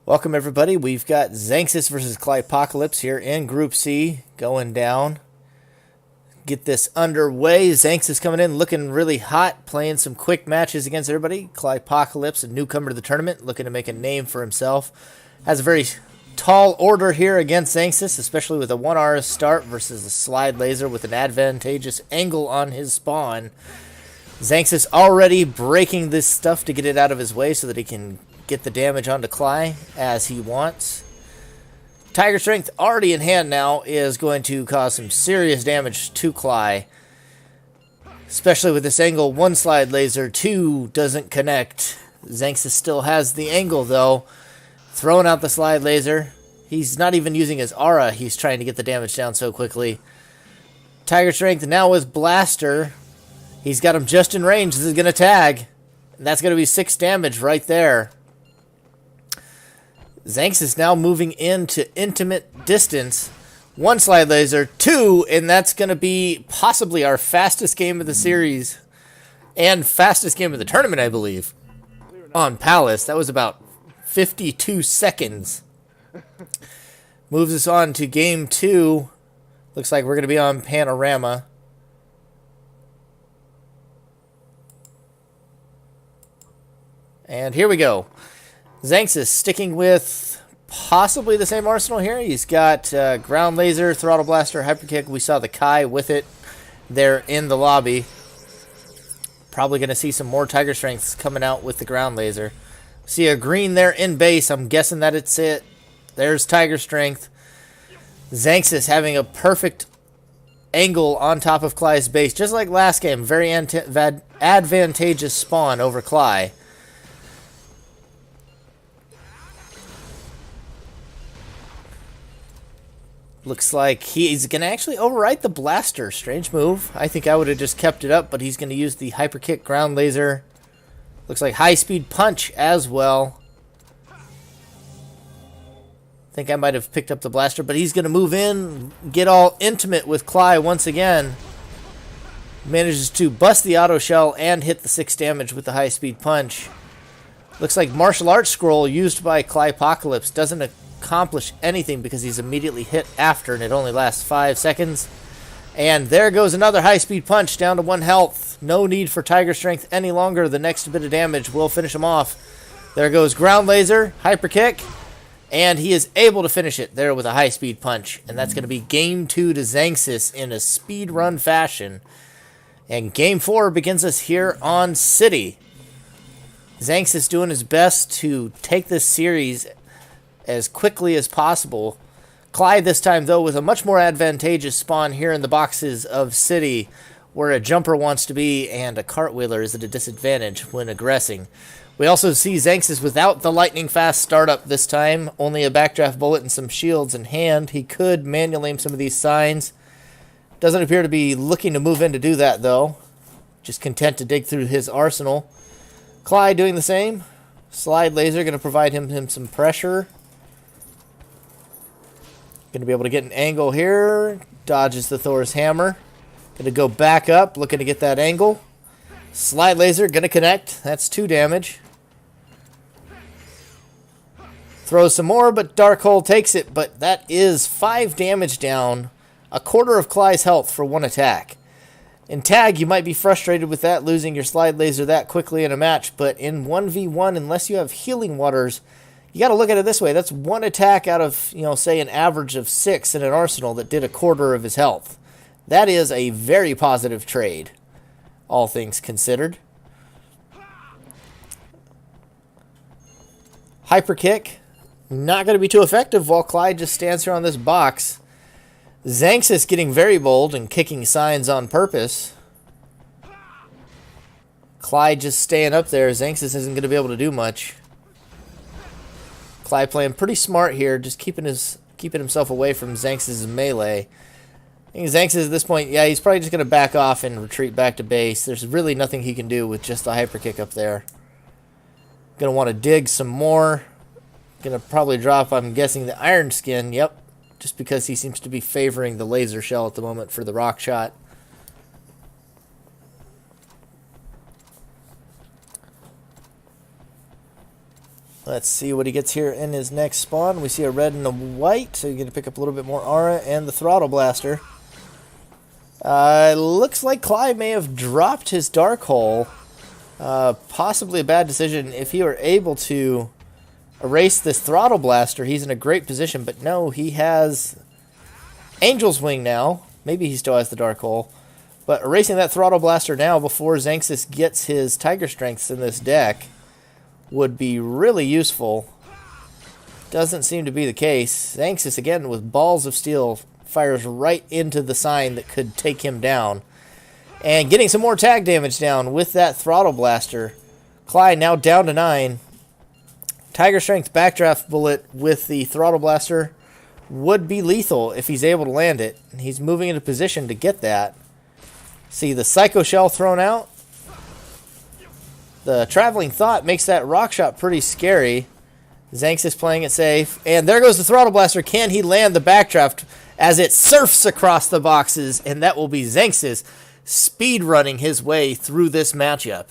Welcome everybody. We've got Xanxus versus Clypocalypse here in Group C going down. Get this underway. Xanxus coming in looking really hot, playing some quick matches against everybody. Clypocalypse, a newcomer to the tournament, looking to make a name for himself. Has a very tall order here against Xanxus, especially with a 1R start versus a slide laser with an advantageous angle on his spawn. Xanxus already breaking this stuff to get it out of his way so that he can get the damage onto Cly as he wants. Tiger Strength already in hand now is going to cause some serious damage to Cly, especially with this angle. One slide laser, two doesn't connect. Xanxus still has the angle though, throwing out the slide laser. He's not even using his aura. He's trying to get the damage down so quickly. Tiger Strength now with Blaster. He's got him just in range. This is going to tag. And that's going to be 6 damage right there. Xanxus now moving into intimate distance. One slide laser, two, and that's going to be possibly our fastest game of the series. And fastest game of the tournament, I believe. On Palace. That was about 52 seconds. Moves us on to game 2. Looks like we're going to be on Panorama. And here we go. Xanxus sticking with possibly the same arsenal here. He's got ground laser, throttle blaster, hyper kick. We saw the Kai with it there in the lobby. Probably going to see some more Tiger Strengths coming out with the ground laser. See a green there in base. I'm guessing that it's it. There's Tiger Strength. Xanxus having a perfect angle on top of Cly's base. Just like last game. Very advantageous spawn over Cly. Looks like he's going to actually overwrite the blaster. Strange move. I think I would have just kept it up, but he's going to use the hyper kick ground laser. Looks like high speed punch as well. I think I might have picked up the blaster, but he's going to move in, get all intimate with Cly once again. Manages to bust the auto shell and hit the 6 damage with the high speed punch. Looks like martial arts scroll used by Clypocalypse doesn't accomplish anything because he's immediately hit after, and it only lasts 5 seconds. And there goes another high-speed punch down to 1 health. No need for Tiger Strength any longer. The next bit of damage will finish him off. There goes ground laser, hyper kick, and he is able to finish it there with a high-speed punch. And that's going to be game 2 to Xanxus in a speed run fashion. And game 4 begins us here on City. Xanxus doing his best to take this series as quickly as possible. Cly this time, though, with a much more advantageous spawn here in the boxes of City, where a jumper wants to be and a cartwheeler is at a disadvantage when aggressing. We also see Xanxus without the lightning fast startup this time, only a backdraft bullet and some shields in hand. He could manual aim some of these signs. Doesn't appear to be looking to move in to do that, though. Just content to dig through his arsenal. Cly doing the same. Slide laser going to provide him some pressure. Going to be able to get an angle here. Dodges the Thor's hammer. Going to go back up, looking to get that angle. Slide laser, going to connect. That's 2 damage. Throws some more, but Dark Hole takes it. But that is 5 damage down. A quarter of Cly's health for 1 attack. In tag, you might be frustrated with that, losing your slide laser that quickly in a match. But in 1v1, unless you have healing waters, you got to look at it this way. That's 1 attack out of, say an average of 6 in an arsenal that did a quarter of his health. That is a very positive trade, all things considered. Hyper kick, not going to be too effective while Clyde just stands here on this box. Xanxus getting very bold and kicking signs on purpose. Clyde just staying up there. Xanxus isn't going to be able to do much. Cly playing pretty smart here, just keeping himself away from Xanxus' melee. I think Xanxus at this point, yeah, he's probably just going to back off and retreat back to base. There's really nothing he can do with just the hyper kick up there. Going to want to dig some more. Going to probably drop, I'm guessing, the iron skin. Yep, just because he seems to be favoring the laser shell at the moment for the rock shot. Let's see what he gets here in his next spawn. We see a red and a white, so you're going to pick up a little bit more aura and the Throttle Blaster. Looks like Clyde may have dropped his Dark Hole. Possibly a bad decision. If he were able to erase this Throttle Blaster, he's in a great position, but no, he has Angel's Wing now. Maybe he still has the Dark Hole. But erasing that Throttle Blaster now before Xanxus gets his Tiger Strengths in this deck would be really useful. Doesn't seem to be the case. Xanxus, again, with balls of steel, fires right into the sign that could take him down. And getting some more tag damage down with that Throttle Blaster. Clyde now down to 9. Tiger Strength Backdraft Bullet with the Throttle Blaster would be lethal if he's able to land it. He's moving into position to get that. See the Psycho Shell thrown out. The Traveling Thought makes that rock shot pretty scary. Xanxus playing it safe. And there goes the Throttle Blaster. Can he land the backdraft as it surfs across the boxes? And that will be Xanxus speed running his way through this matchup.